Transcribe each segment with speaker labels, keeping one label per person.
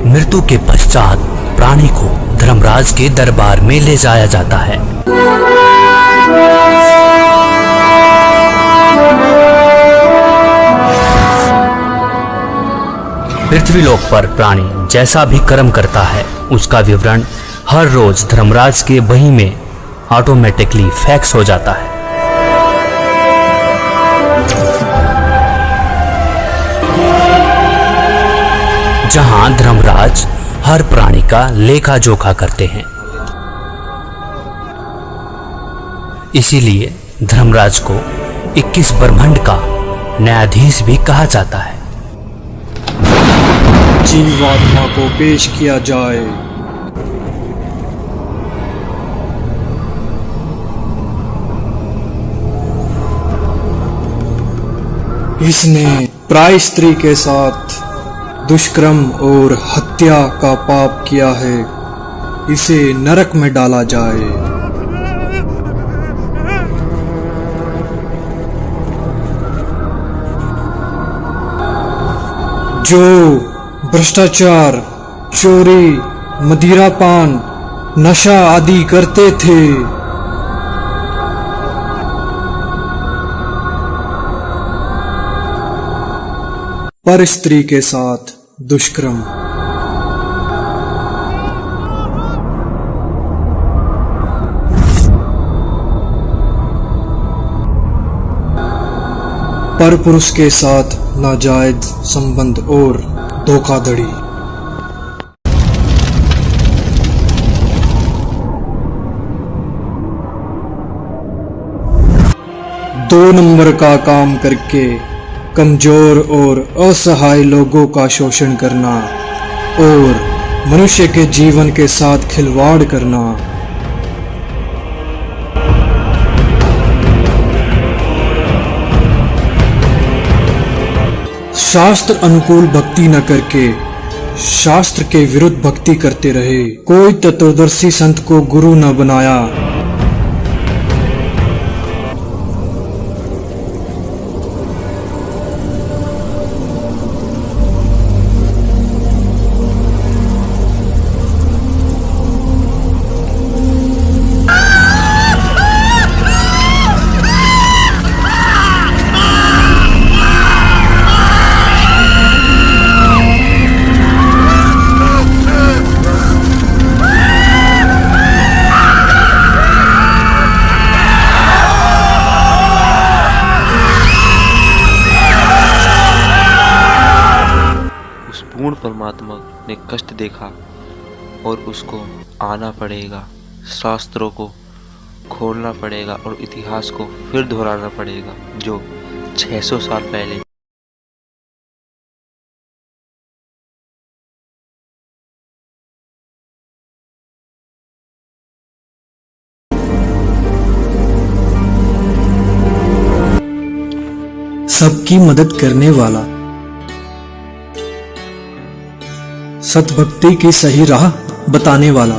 Speaker 1: मृत्यु के पश्चात प्राणी को धर्मराज के दरबार में ले जाया जाता है। पृथ्वीलोक पर प्राणी जैसा भी कर्म करता है उसका विवरण हर रोज धर्मराज के बही में ऑटोमेटिकली फैक्स हो जाता है। जहां धर्मराज हर प्राणी का लेखा जोखा करते हैं। इसीलिए धर्मराज को 21 ब्रह्मांड का न्यायाधीश भी कहा जाता है।
Speaker 2: जीवात्मा को पेश किया जाए। इसने प्राय स्त्री के साथ दुष्कर्म और हत्या का पाप किया है, इसे नरक में डाला जाए। जो भ्रष्टाचार, चोरी, मदिरापान, नशा आदि करते थे, पर स्त्री के साथ दुष्कर्म। पर पुरुष के साथ नाजायज संबंध और धोखाधड़ी। 2 नंबर का काम करके कमजोर और असहाय लोगों का शोषण करना और मनुष्य के जीवन के साथ खिलवाड़ करना। शास्त्र अनुकूल भक्ति न करके शास्त्र के विरुद्ध भक्ति करते रहे। कोई तत्वदर्शी संत को गुरु न बनाया।
Speaker 3: पूर्ण परमात्मा ने कष्ट देखा और उसको आना पड़ेगा, शास्त्रों को खोलना पड़ेगा और इतिहास को फिर दोहराना पड़ेगा जो 600 साल पहले
Speaker 2: सबकी मदद करने वाला, सतभक्ति की सही राह बताने वाला।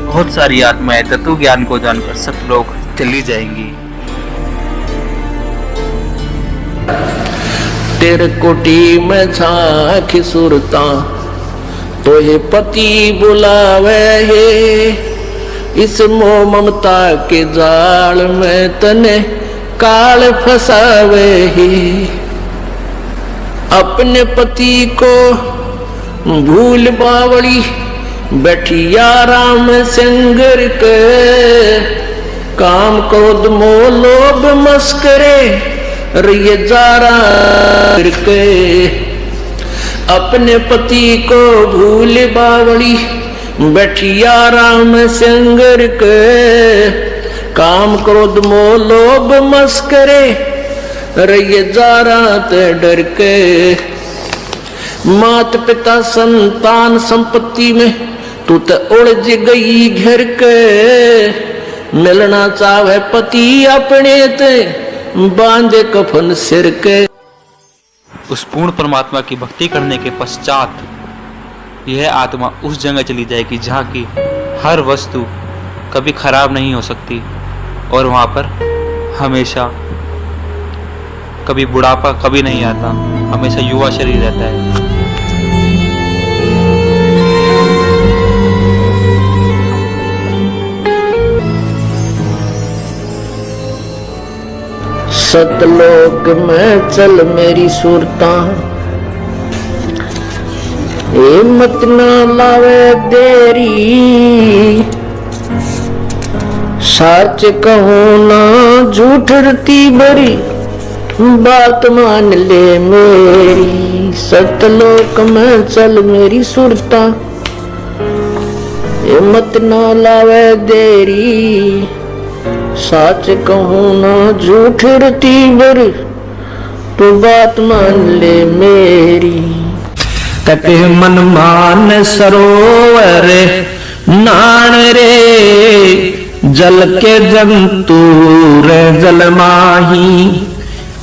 Speaker 4: बहुत सारी आत्माएं तत्व ज्ञान को जानकर सतलोक चली जाएंगी।
Speaker 5: तेरे कोटी में झांकी सुरता तो ये पति बुलावे है, इस मोह ममता के जाल में तने काल फसावे है। अपने पति को भूल बावड़ी बैठी आराम संगर के, काम क्रोध मोह लोभ मस्करे रिये जारा के। अपने पति को भूल बावड़ी बैठी आराम संगर के, काम क्रोध मोह लोभ मस्करे रिये जारा ते डर के। मात पिता संतान संपत्ति में तू तो उलझ गई घर के, मिलना चाहे पति अपने ते बांधे कफन सिर के।
Speaker 4: उस पूर्ण परमात्मा की भक्ति करने के पश्चात यह आत्मा उस जगह चली जाएगी जहाँ की हर वस्तु कभी खराब नहीं हो सकती और वहाँ पर हमेशा कभी बुढ़ापा कभी नहीं आता, हमेशा युवा शरीर रहता है।
Speaker 5: सतलोक में चल मेरी सूरता, हिम्मत न लावे देरी, सच कहूँ ना झूठ रती बरी, बात मान ले मेरी। सतलोक में चल मेरी सूरता, हिम्मत न लावे देरी, सच कहूँ ना झूठ रती बरी, तू बात मान ले मेरी। कटे मन मान सरोवर नान रे, जल के जंतु रे जल माही,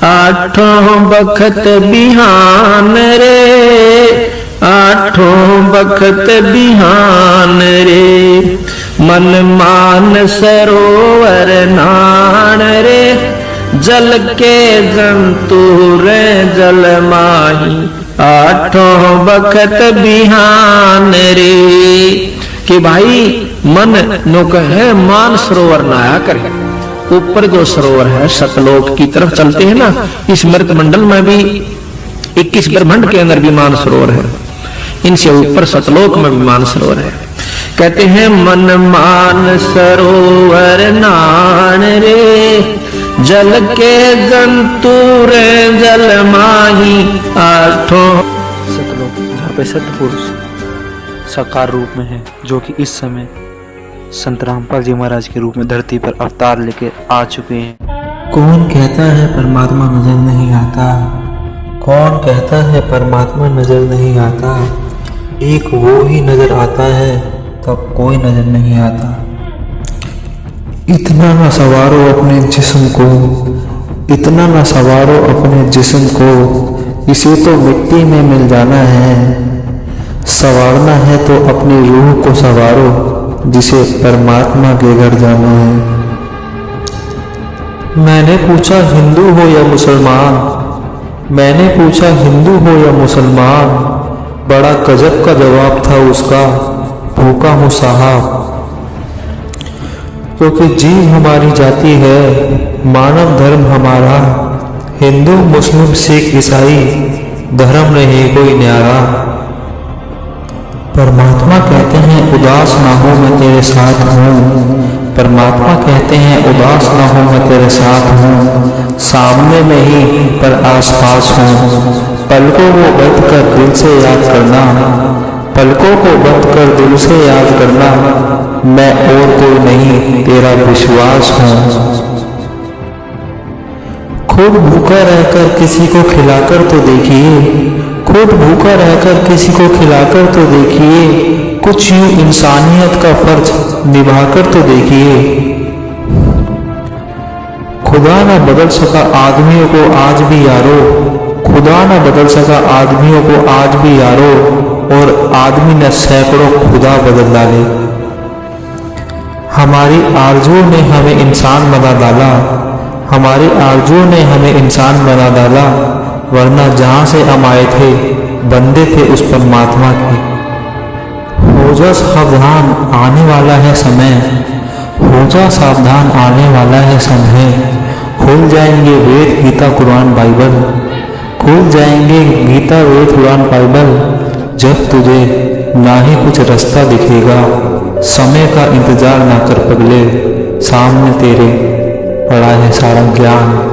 Speaker 5: आठों बखत बिहान रे, आठों बखत बिहान रे। मन मान सरोवर नान रे, जल के जंतु रे जल माही, आठों बखत बिहान रे। कि भाई मन नो कहे मान सरोवर नहाया करे। ऊपर जो सरोवर है सतलोक की तरफ चलते हैं ना, इस मृत मंडल में भी 21 ब्रह्मांड के अंदर भी मान सरोवर है, इनसे ऊपर सतलोक में भी मान सरोवर है। कहते हैं मन मान सरोवर नान रे, जल के जंतु रे जल माही, आठों
Speaker 3: सतलोक जहाँ पे सत्य पुरुष साकार रूप में है, जो कि इस समय संत रामपाल जी महाराज के रूप में धरती पर अवतार लेके आ चुके हैं।
Speaker 6: कौन कहता है परमात्मा नजर नहीं आता, कौन कहता है परमात्मा नजर नहीं आता, एक वो ही नजर आता है तब कोई नजर नहीं आता।
Speaker 2: इतना न सवारो अपने जिस्म को, इतना न सवारो अपने जिस्म को, इसे तो मिट्टी में मिल जाना है। संवारना है तो अपनी रूह को संवारो, जिसे परमात्मा के घर जाना है।
Speaker 6: मैंने पूछा हिंदू हो या मुसलमान, मैंने पूछा हिंदू हो या मुसलमान, बड़ा गजब का जवाब था उसका, भूखा हूँ साहब। क्योंकि जीव हमारी जाति है, मानव धर्म हमारा, हिंदू मुस्लिम सिख ईसाई धर्म नहीं कोई न्यारा। परमात्मा कहते हैं उदास ना हो मैं तेरे साथ हूँ, परमात्मा कहते हैं उदास ना हो मैं तेरे साथ हूँ, सामने में ही पर आसपास हूँ। पलकों को बंद कर दिल से याद करना, पलकों को बंद कर दिल से याद करना, मैं और कोई नहीं तेरा विश्वास हूँ। खुद भूखा रहकर किसी को खिलाकर तो देखिए, खुद भूखा रहकर किसी को खिलाकर तो देखिए, कुछ यूं इंसानियत का फर्ज निभाकर तो देखिए। खुदा ना बदल सका आदमियों को आज भी यारो, खुदा ना बदल सका आदमियों को आज भी यारो, और आदमी ने सैकड़ों खुदा बदल डाले। हमारी आरज़ू ने हमें इंसान बना डाला, हमारी आरज़ू ने हमें इंसान बना डाला, वरना जहाँ से हम आए थे बंदे थे उस परमात्मा के। हो जा सावधान आने वाला है समय, हो जा सावधान आने वाला है समय, खुल जाएंगे वेद गीता कुरान बाइबल, खुल जाएंगे गीता वेद कुरान बाइबल, जब तुझे ना ही कुछ रास्ता दिखेगा, समय का इंतजार ना कर पगले, सामने तेरे पड़ा है सारा ज्ञान।